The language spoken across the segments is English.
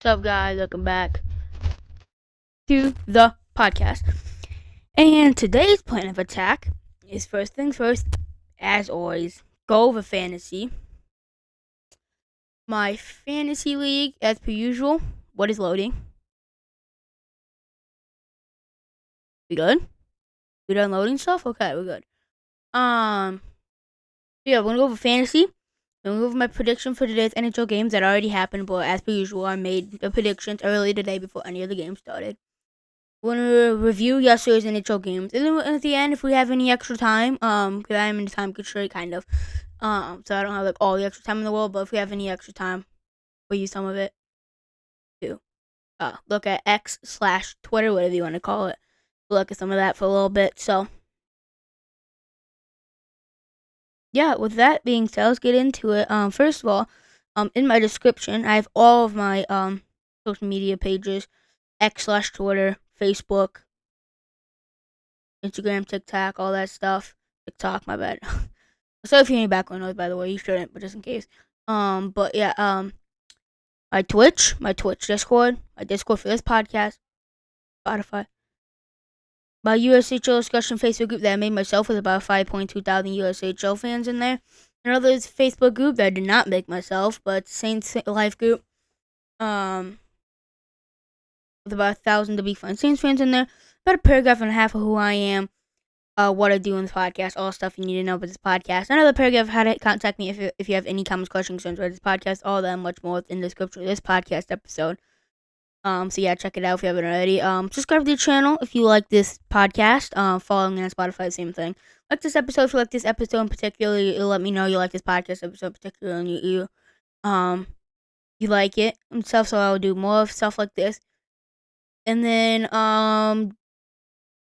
What's up, guys? Welcome back to the podcast. And today's plan of attack is first things first, as always, go over fantasy. My fantasy league, as per usual. What is loading? We good? We done loading stuff? Okay, we're good. Yeah, we're gonna go over fantasy. I'm gonna go over my prediction for today's NHL games that already happened, but as per usual, I made the predictions early today before any of the games started. We're gonna review yesterday's NHL games, and then at the end, if we have any extra time, because I am in a time constraint, kind of, so I don't have like all the extra time in the world, but if we have any extra time, we'll use some of it to look at X/Twitter, whatever you want to call it. We'll look at some of that for a little bit. So, yeah, with that being said, let's get into it. First of all, in my description, I have all of my social media pages: X/Twitter, Facebook, Instagram, TikTok, all that stuff. TikTok, my bad. Sorry if you hear any background noise, by the way. You shouldn't, but just in case. But yeah, my Twitch Discord, my Discord for this podcast, Spotify, my USHL discussion Facebook group that I made myself with about 5.2 thousand USHL fans in there. Another Facebook group that I did not make myself, but Saints Life group, with about 1,000 to be fun Saints fans in there. About a paragraph and a half of who I am, what I do in this podcast, all stuff you need to know about this podcast. Another paragraph, how to contact me if you have any comments, questions, concerns about this podcast, all that and much more in the description of this podcast episode. So yeah, check it out if you haven't already. Subscribe to the channel if you like this podcast. Following me on Spotify, same thing. Like this episode, if you like this episode in particular, it'll let me know you like this podcast episode in particular, and you like it and stuff. So I'll do more of stuff like this. And then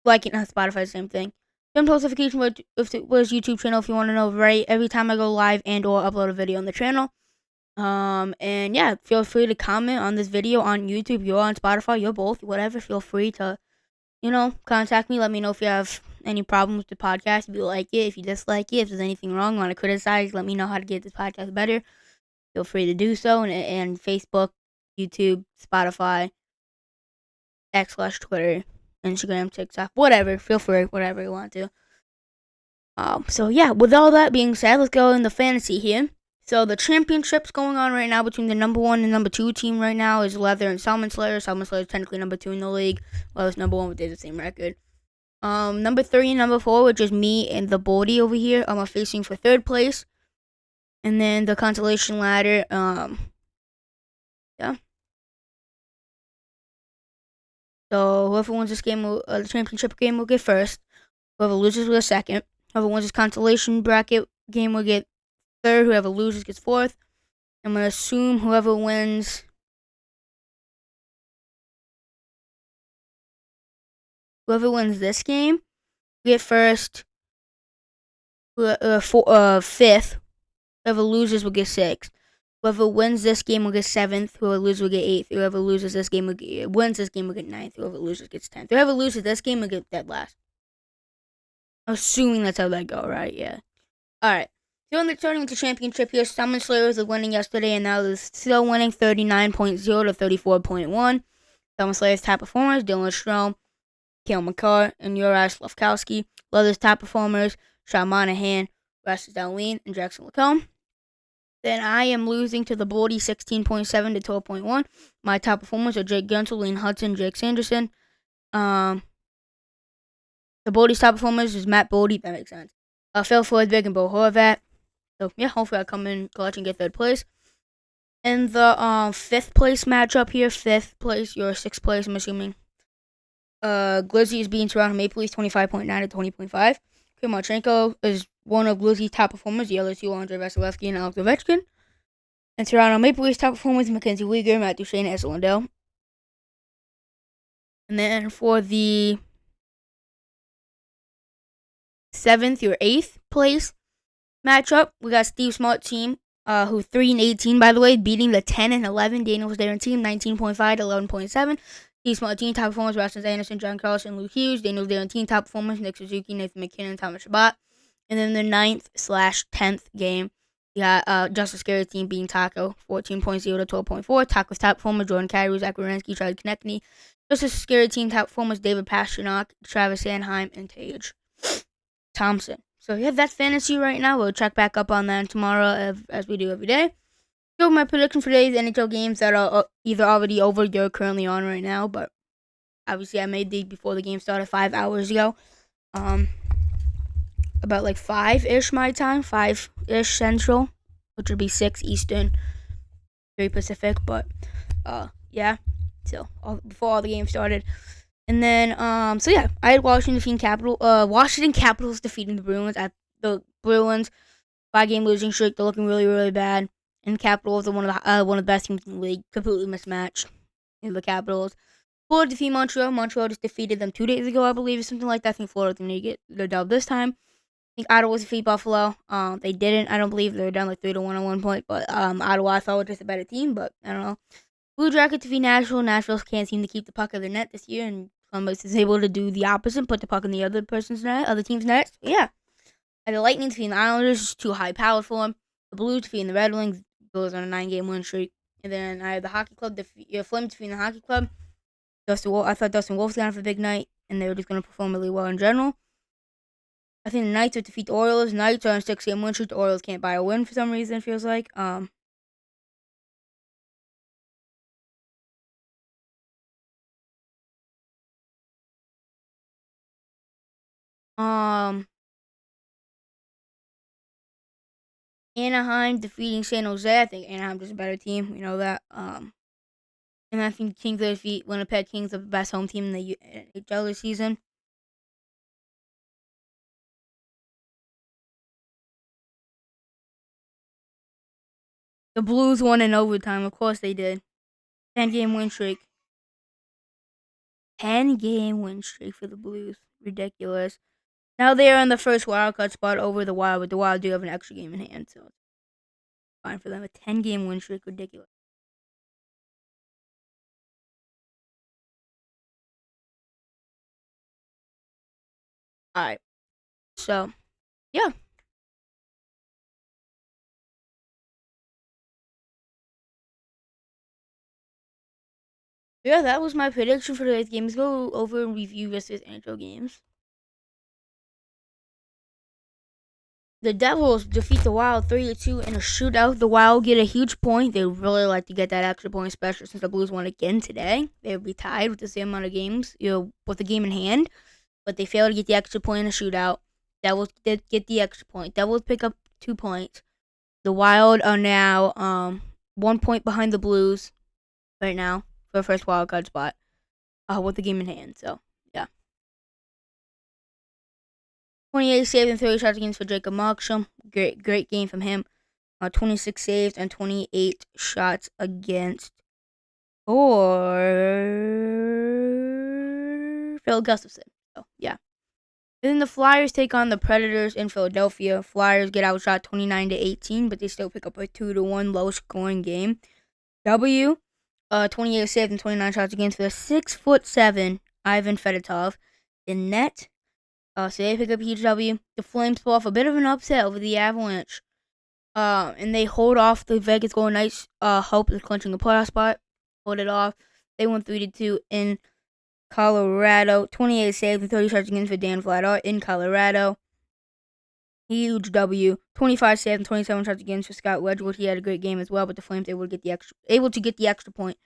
like it on Spotify, same thing. Turn notification if it was YouTube channel if you want to know right every time I go live and or upload a video on the channel. And yeah, feel free to comment on this video on YouTube. You're on Spotify, you're both, whatever. Feel free to, contact me. Let me know if you have any problems with the podcast, if you like it, if you dislike it, if there's anything wrong, want to criticize, let me know how to get this podcast better. Feel free to do so. And Facebook, YouTube, Spotify, X/Twitter, Instagram, TikTok, whatever. Feel free, whatever you want to. So yeah, with all that being said, let's go into fantasy here. So the championship's going on right now between the number 1 and number 2 team right now is Leather and Salmon Slayer. Salmon Slayer is technically number 2 in the league. Leather's number 1, but they have the same record. Number 3 and number 4, which is me and the Baldy over here, are facing for 3rd place. And then the consolation ladder, yeah. So whoever wins this game, the championship game, will get first. Whoever loses will get second. Whoever wins this consolation bracket game will get third. Whoever loses gets fourth. I'm going to assume whoever wins this game will get first. Fifth. Whoever loses will get sixth. Whoever wins this game will get 7th. Whoever loses will get 8th. Whoever loses this game wins this game will get 9th. Whoever loses gets 10th. Whoever loses this game will get dead last. Assuming that's how that go, right? Yeah. Alright. So starting with the championship here, Salmon Slayer was winning yesterday, and now is still winning 39.0 to 34.1. Salmon Slayer's top performers, Dylan Strome, Cale Makar, and Uri Slafkowski. Leather's top performers, Sean Monahan, Rasmus Dahlin, and Jackson Lacombe. Then I am losing to the Baldy 16.7 to 12.1. My top performers are Jake Guentzel, Lane Hudson, Jake Sanderson. The Baldy's top performers is Matt Baldy, that makes sense. Phil Forsberg and Bo Horvat. So yeah, hopefully I come in clutch and get 3rd place. And the 5th place matchup here, 5th place, you're 6th place, I'm assuming. Glizzy is beating Toronto Maple Leafs 25.9 to 20.5. Kimachenko is one of Glizzy's top performers. The other two, Andrei Vasilevsky and Alex Ovechkin. And Toronto Maple Leafs top performers, Mackenzie Weegar, Matt Duchene, and Esa Lindell. And then for the 7th or 8th place matchup, we got Steve Smart team, who 3-18, by the way, beating the 10 and 11 Daniels Darren team, 19.5 to 11.7. Steve Smart team top performers, Rasmus Anderson, John Carlson, Luke Hughes. Daniels Darren team top performers, Nick Suzuki, Nathan McKinnon, Thomas Chabot. And then the 9th/10th game, Yeah, just a scary team being Taco, 14.0 to 12.4. Taco's top performer, Jordan Kyrou, Zach Werenski, Charlie Konechny. Just a scary team top performers, David Pastrnak, Travis Sanheim, and Tage Thompson. So yeah, that's fantasy right now. We'll check back up on that tomorrow as we do every day. So my prediction for today's NHL games that are either already over or currently on right now, but obviously I made these before the game started 5 hours ago. About like 5-ish my time, 5-ish Central, which would be 6 Eastern, 3 Pacific. But yeah. So before all the games started, and then so yeah, I had Washington Capitals defeating the Bruins at the Bruins 5-game losing streak. They're looking really really bad, and Capitals are one of the best teams in the league. Completely mismatched in the Capitals. Florida defeat Montreal. Montreal just defeated them 2 days ago, I believe, or something like that. I think Florida's going to get their dub this time. I think Ottawa was defeat Buffalo. They didn't. I don't believe they were down like 3-1 at one point. But Ottawa I thought was just a better team. But I don't know. Blue Jackets defeat Nashville. Nashville can't seem to keep the puck in their net this year, and Columbus is able to do the opposite, put the puck in the other person's net, other team's net. So, yeah. And the Lightning defeating the Islanders, too high powered for them. The Blues defeating the Red Wings, goes on a 9-game win streak. And then I had the Hockey Club Flames defeating the Hockey Club. I thought Dustin Wolf's gonna have a big night, and they were just gonna perform really well in general. I think the Knights would defeat the Orioles. Knights are on a 6-game win streak. The Orioles can't buy a win for some reason. It feels like. Um, Anaheim defeating San Jose. I think Anaheim's just a better team. We know that. And I think Kings will defeat Winnipeg Kings, are the best home team in the USHL this season. The Blues won in overtime. Of course they did. 10-game win streak. 10-game win streak for the Blues. Ridiculous. Now they are in the first wildcard spot over the Wild, but the Wild do have an extra game in hand, so it's fine for them. A 10-game win streak, ridiculous. All right, so yeah, yeah, that was my prediction for today's games. Go over and review yesterday's NHL games. The Devils defeat the Wild 3-2 in a shootout. The Wild get a huge point. They really like to get that extra point, especially since the Blues won again today. They would be tied with the same amount of games, with the game in hand. But they failed to get the extra point in a shootout. Devils did get the extra point. Devils pick up 2 points. The Wild are now 1 point behind the Blues right now for the first wild card spot with the game in hand. So yeah, 28 saves and 30 shots against for Jacob Markstrom. Great game from him. 26 saves and 28 shots against for Phil Gustafson. So yeah. And then the Flyers take on the Predators in Philadelphia. Flyers get outshot 29-18, but they still pick up a 2-1 low scoring game. 28 saves and 29 shots against for the 6'7" Ivan Fedotov in net. So they pick up a huge W. The Flames pull off a bit of an upset over the Avalanche. And they hold off the Vegas Golden Knights' hope of clinching a playoff spot. Hold it off. They won 3-2 in Colorado. 28 saves and 30 shots against for Dan Vladar in Colorado. Huge W. 25 saves and 27 shots against for Scott Wedgwood. He had a great game as well, but the Flames able to get the extra point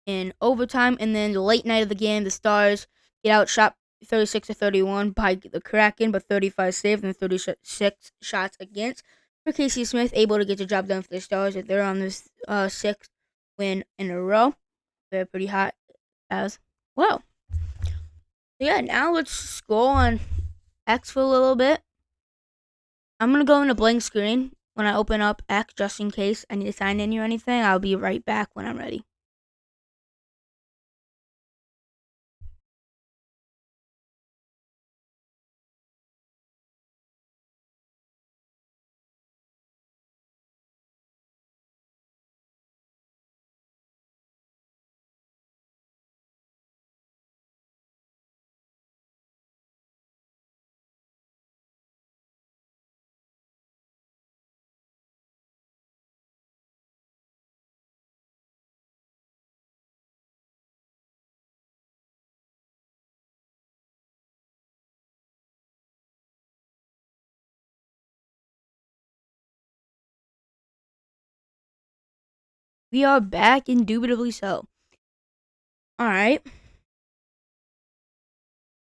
in overtime. And then the late night of the game, the Stars get outshot 36-31 by the Kraken, but 35 saves and 36 shots against for Casey Smith, able to get the job done for the Stars. They're on this 6th win in a row. They're pretty hot as well. So yeah, now let's go on X for a little bit. I'm gonna go into blank screen when I open up X just in case I need to sign in or anything. I'll be right back when I'm ready. We are back, indubitably so. Alright.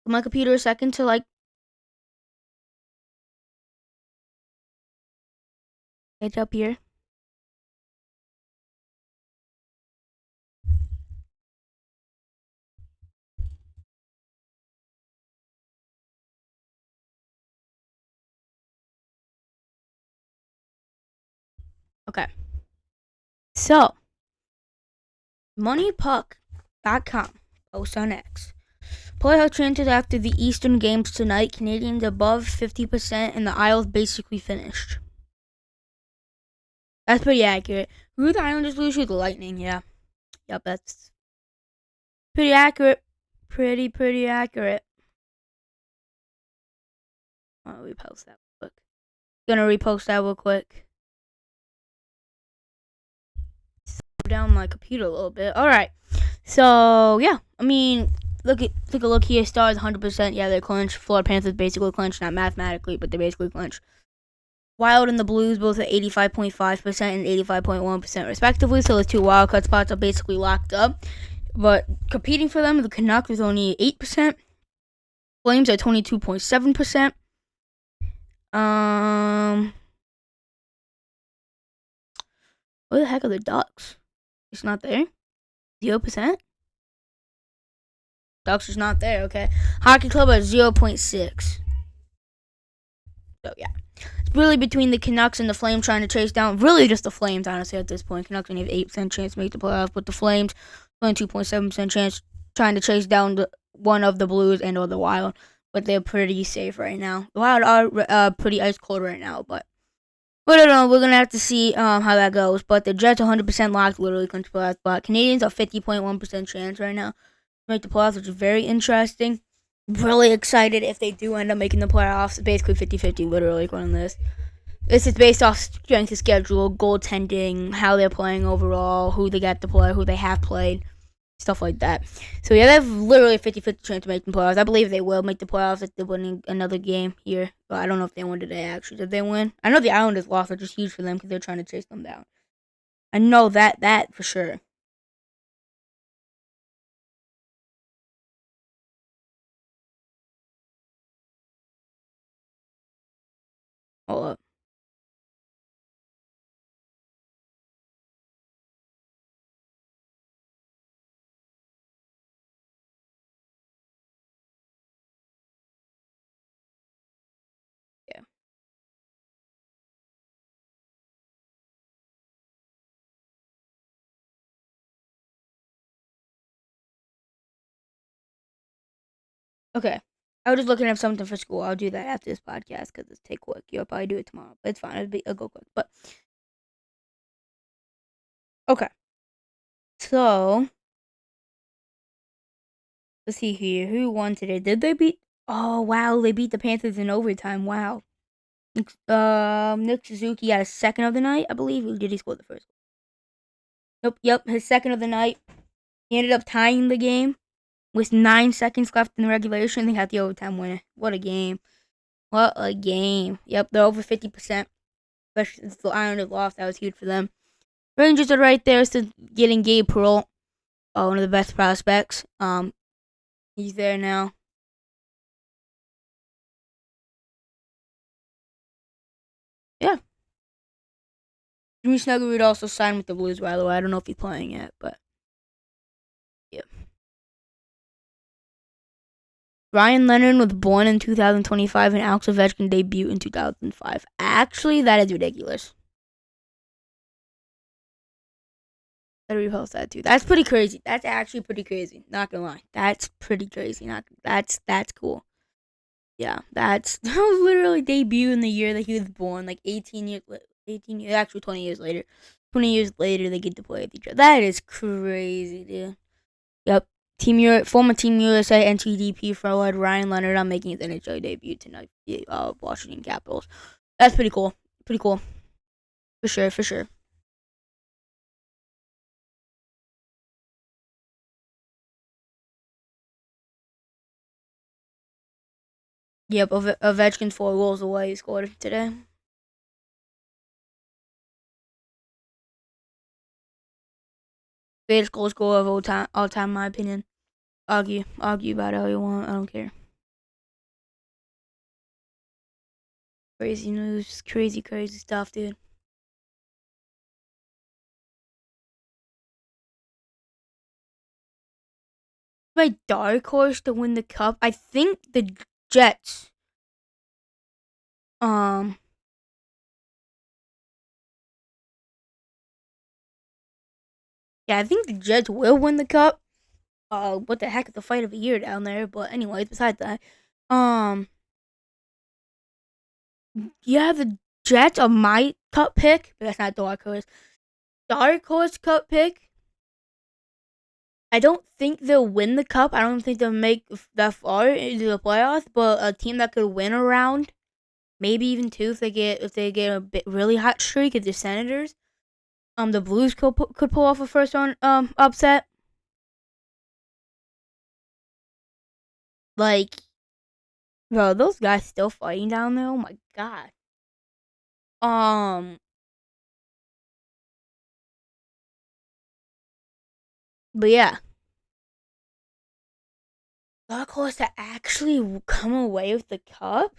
My computer a second to get up here. Okay. So, moneypuck.com post on X. Playoff chances after the Eastern games tonight. Canadians above 50% and the Isles basically finished. That's pretty accurate. Who the Islanders lose to? The Lightning, yeah. Yep, that's pretty accurate. Pretty accurate. I'll repost that real quick. Gonna repost that real quick. Slow down my computer a little bit. Alright. So, yeah. I mean, take a look here. Stars 100%. Yeah, they're clinched. Florida Panthers basically clinched. Not mathematically, but they basically clinched. Wild and the Blues both at 85.5% and 85.1% respectively. So the two wildcard spots are basically locked up. But competing for them, the Canucks with only 8%. Flames at 22.7%. Where the heck are the Ducks? It's not there. 0%. Ducks is not there. Okay. Hockey Club at 0.6. So yeah, it's really between the Canucks and the Flames trying to chase down. Really, just the Flames, honestly, at this point. Canucks only have 8% chance to make the playoffs, but the Flames only 2.7% chance trying to chase down one of the Blues and or the Wild. But they're pretty safe right now. The Wild are pretty ice cold right now, but I don't know. We're gonna have to see how that goes. But the Jets 100% locked, literally clinch playoffs. But Canadians are 50.1% chance right now to make the playoffs, which is very interesting. Really excited if they do end up making the playoffs. Basically 50-50, literally, on this. This is based off strength of schedule, goaltending, how they're playing overall, who they got to play, who they have played, stuff like that. So, yeah, they have literally a 50-50 chance to make the playoffs. I believe they will make the playoffs if they're winning another game here. But I don't know if they won today, actually. Did they win? I know the Islanders lost, which is huge for them because they're trying to chase them down. I know that for sure. Hold up. Yeah. Okay. I was just looking up something for school. I'll do that after this podcast because it's take quick. You'll probably do it tomorrow, but it's fine. It'll go quick. But okay. So let's see here. Who won today? Did they beat? Oh wow, they beat the Panthers in overtime. Wow. Nick Suzuki got a second of the night, I believe. Who did he score the first? Nope. Yep, his second of the night. He ended up tying the game with 9 seconds left in the regulation. They got the overtime winner. What a game! What a game! Yep, they're over 50%. Especially since the Islanders lost, that was huge for them. Rangers are right there, so getting Gabe Perreault, one of the best prospects. He's there now. Yeah. Jimmy Snuggerud also signed with the Blues, by the way. I don't know if he's playing yet, but yeah. Ryan Leonard was born in 2025 and Alex Ovechkin debuted in 2005. Actually, that is ridiculous. Gotta repost that too. That's pretty crazy. That's actually pretty crazy. Not gonna lie. That's pretty crazy. That's cool. Yeah, that's literally debut in the year that he was born, like 18 years, actually 20 years later. 20 years later, they get to play with each other. That is crazy, dude. Yep. Former Team USA NTDP forward Ryan Leonard on making his NHL debut tonight. Washington Capitals. That's pretty cool. Pretty cool. For sure, for sure. Yep, Ovechkin's 4 goals away. He scored today. Greatest goal scorer of all time, in my opinion. Argue about it all you want. I don't care. Crazy news, crazy stuff, dude. My dark horse to win the cup, I think the Jets. Um, yeah, I think the Jets will win the cup. What the heck is the fight of the year down there? But anyways, besides that, um, yeah, the Jets are my cup pick, but that's not dark horse. Dark horse cup pick. I don't think they'll win the cup. I don't think they'll make that far into the playoffs. But a team that could win a round, maybe even two, if they get a bit really hot streak, is the Senators. The Blues could pull off a first round upset. Like, bro, those guys still fighting down there. Oh my god. Um, but yeah, dark horse to actually come away with the cup.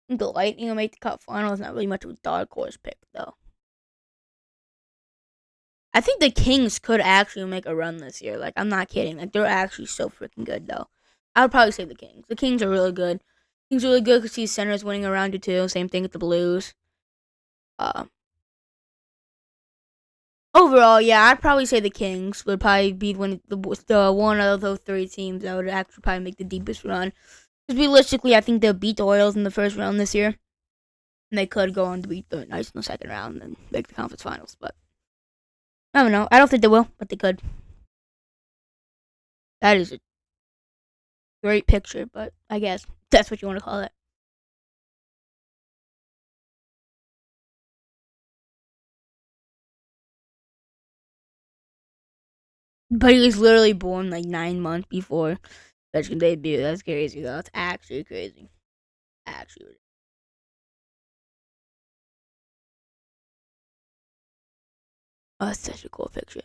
The Lightning will make the cup final. Is not really much of a dark horse pick though. I think the Kings could actually make a run this year. Like, I'm not kidding. Like, they're actually so freaking good though. I would probably say the Kings. The Kings are really good. Kings are really good because he's Senators winning around you too. Same thing with the Blues. Uh, Overall, yeah, I'd probably say the Kings would probably be the one of those three teams that would actually probably make the deepest run. Because realistically, I think they'll beat the Oilers in the first round this year, and they could go on to beat the Knights in the second round and make the conference finals. But I don't know. I don't think they will, but they could. That is a great picture, but I guess that's what you want to call it. But he was literally born like 9 months before Ovechkin debut. That's crazy, though. That's actually crazy. Actually, oh, that's such a cool picture.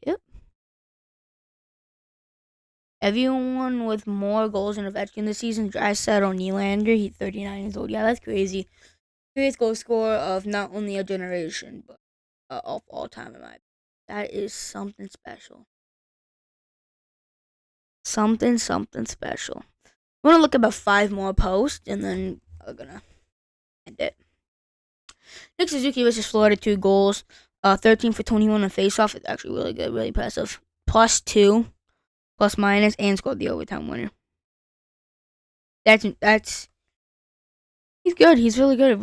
Yep. Everyone with more goals than Ovechkin this season, Draisaitl or Nylander. He's 39 years old. Yeah, that's crazy. Greatest goal scorer of not only a generation, but of all time in my opinion. That is something special. Something special. I'm gonna look at about 5 more posts, and then I'm gonna end it. Nick Suzuki versus Florida, 2 goals. 13 for 21 on faceoff. It's actually really good, really impressive. +2, plus minus, and scored the overtime winner. That's he's good. He's really good.